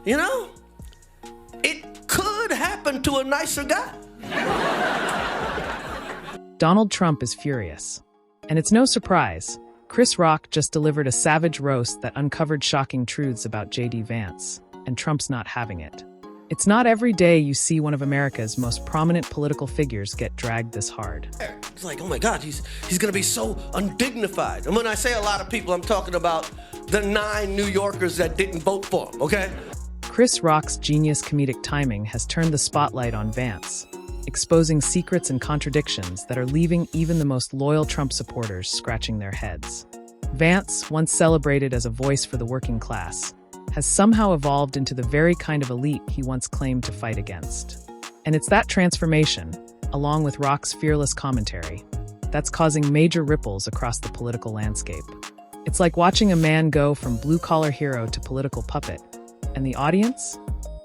You know, it could happen to a nicer guy. Donald Trump is furious. And it's no surprise. Chris Rock just delivered a savage roast that uncovered shocking truths about JD Vance, and Trump's not having it. It's not every day you see one of America's most prominent political figures get dragged this hard. It's like, oh my God, he's gonna be so undignified. And when I say a lot of people, I'm talking about the 9 New Yorkers that didn't vote for him, okay? Chris Rock's genius comedic timing has turned the spotlight on Vance, exposing secrets and contradictions that are leaving even the most loyal Trump supporters scratching their heads. Vance, once celebrated as a voice for the working class, has somehow evolved into the very kind of elite he once claimed to fight against. And it's that transformation, along with Rock's fearless commentary, that's causing major ripples across the political landscape. It's like watching a man go from blue-collar hero to political puppet. And the audience?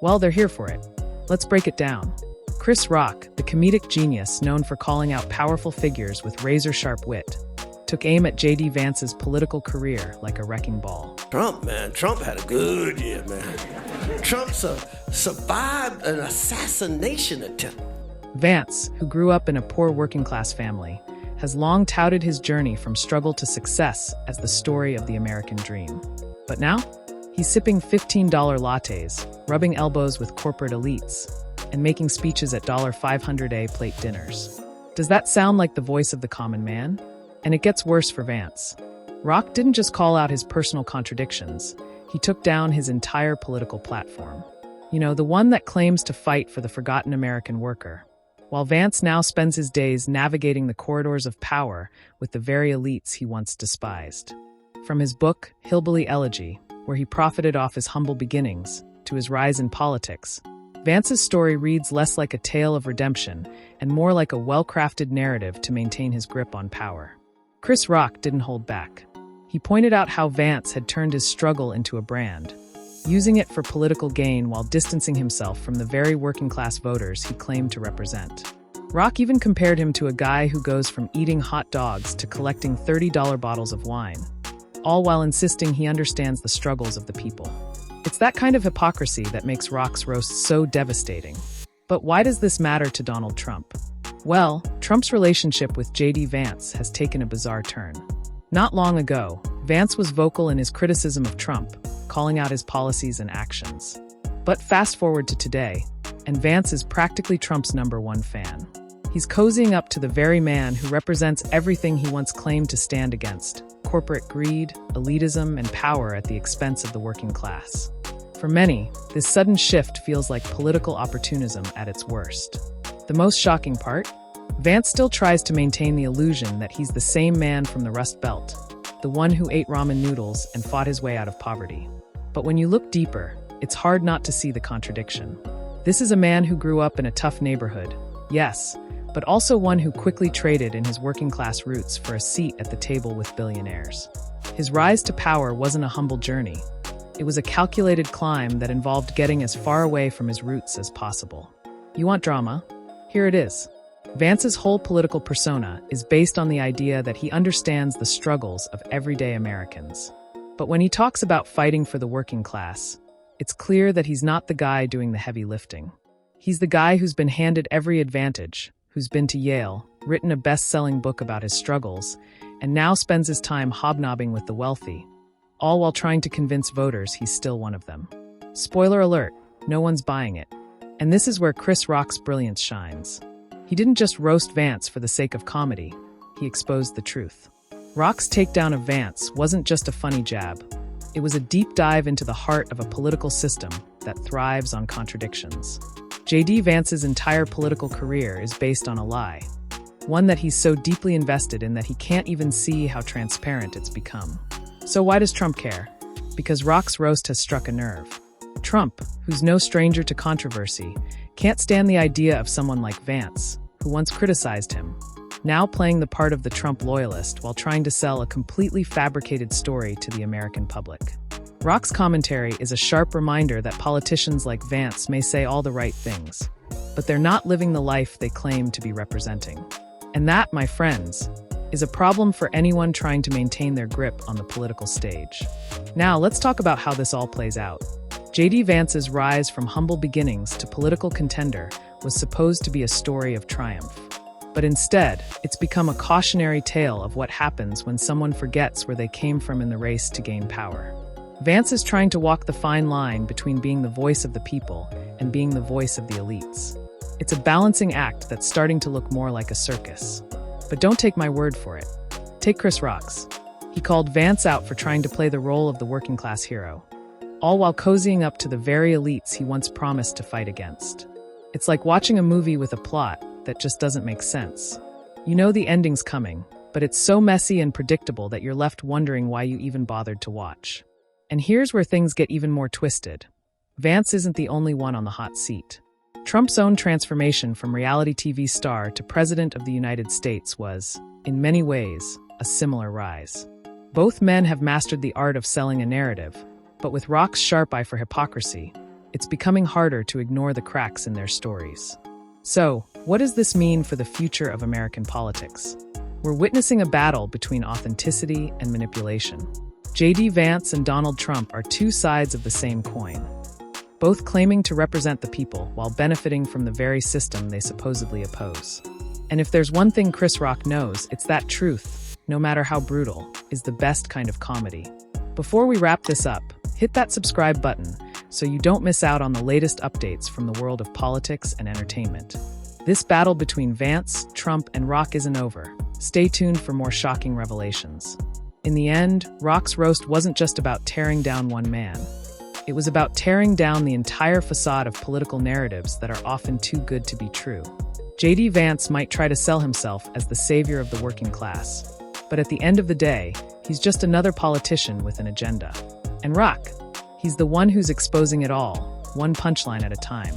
Well, they're here for it. Let's break it down. Chris Rock, the comedic genius known for calling out powerful figures with razor-sharp wit, took aim at JD Vance's political career like a wrecking ball. Trump had a good year, man. Trump survived an assassination attempt. Vance, who grew up in a poor working-class family, has long touted his journey from struggle to success as the story of the American dream. But now, he's sipping $15 lattes, rubbing elbows with corporate elites, and making speeches at $500 plate dinners. Does that sound like the voice of the common man? And it gets worse for Vance. Rock didn't just call out his personal contradictions, he took down his entire political platform. You know, the one that claims to fight for the forgotten American worker. While Vance now spends his days navigating the corridors of power with the very elites he once despised. From his book, Hillbilly Elegy, where he profited off his humble beginnings, to his rise in politics, Vance's story reads less like a tale of redemption and more like a well-crafted narrative to maintain his grip on power. Chris Rock didn't hold back. He pointed out how Vance had turned his struggle into a brand, using it for political gain while distancing himself from the very working-class voters he claimed to represent. Rock even compared him to a guy who goes from eating hot dogs to collecting $30 bottles of wine, all while insisting he understands the struggles of the people. It's that kind of hypocrisy that makes Rock's roast so devastating. But why does this matter to Donald Trump? Well, Trump's relationship with JD Vance has taken a bizarre turn. Not long ago, Vance was vocal in his criticism of Trump, calling out his policies and actions. But fast forward to today, and Vance is practically Trump's #1 fan. He's cozying up to the very man who represents everything he once claimed to stand against: corporate greed, elitism, and power at the expense of the working class. For many, this sudden shift feels like political opportunism at its worst. The most shocking part? Vance still tries to maintain the illusion that he's the same man from the Rust Belt, the one who ate ramen noodles and fought his way out of poverty. But when you look deeper, it's hard not to see the contradiction. This is a man who grew up in a tough neighborhood, yes, but also one who quickly traded in his working-class roots for a seat at the table with billionaires. His rise to power wasn't a humble journey. It was a calculated climb that involved getting as far away from his roots as possible. You want drama? Here it is. Vance's whole political persona is based on the idea that he understands the struggles of everyday Americans. But when he talks about fighting for the working class, it's clear that he's not the guy doing the heavy lifting. He's the guy who's been handed every advantage, who's been to Yale, written a best-selling book about his struggles, and now spends his time hobnobbing with the wealthy, all while trying to convince voters he's still one of them. Spoiler alert, no one's buying it. And this is where Chris Rock's brilliance shines. He didn't just roast Vance for the sake of comedy, he exposed the truth. Rock's takedown of Vance wasn't just a funny jab. It was a deep dive into the heart of a political system that thrives on contradictions. JD Vance's entire political career is based on a lie, one that he's so deeply invested in that he can't even see how transparent it's become. So why does Trump care? Because Rock's roast has struck a nerve. Trump, who's no stranger to controversy, can't stand the idea of someone like Vance, who once criticized him, now playing the part of the Trump loyalist while trying to sell a completely fabricated story to the American public. Rock's commentary is a sharp reminder that politicians like Vance may say all the right things, but they're not living the life they claim to be representing. And that, my friends, is a problem for anyone trying to maintain their grip on the political stage. Now, let's talk about how this all plays out. JD Vance's rise from humble beginnings to political contender was supposed to be a story of triumph. But instead, it's become a cautionary tale of what happens when someone forgets where they came from in the race to gain power. Vance is trying to walk the fine line between being the voice of the people and being the voice of the elites. It's a balancing act that's starting to look more like a circus. But don't take my word for it. Take Chris Rock's. He called Vance out for trying to play the role of the working-class hero, all while cozying up to the very elites he once promised to fight against. It's like watching a movie with a plot that just doesn't make sense. You know the ending's coming, but it's so messy and predictable that you're left wondering why you even bothered to watch. And here's where things get even more twisted. Vance isn't the only one on the hot seat. Trump's own transformation from reality TV star to President of the United States was, in many ways, a similar rise. Both men have mastered the art of selling a narrative, but with Rock's sharp eye for hypocrisy, it's becoming harder to ignore the cracks in their stories. So, what does this mean for the future of American politics? We're witnessing a battle between authenticity and manipulation. JD Vance and Donald Trump are two sides of the same coin, both claiming to represent the people while benefiting from the very system they supposedly oppose. And if there's one thing Chris Rock knows, it's that truth, no matter how brutal, is the best kind of comedy. Before we wrap this up, hit that subscribe button so you don't miss out on the latest updates from the world of politics and entertainment. This battle between Vance, Trump, and Rock isn't over. Stay tuned for more shocking revelations. In the end, Rock's roast wasn't just about tearing down one man. It was about tearing down the entire facade of political narratives that are often too good to be true. JD Vance might try to sell himself as the savior of the working class, but at the end of the day, he's just another politician with an agenda. And Rock, he's the one who's exposing it all, one punchline at a time.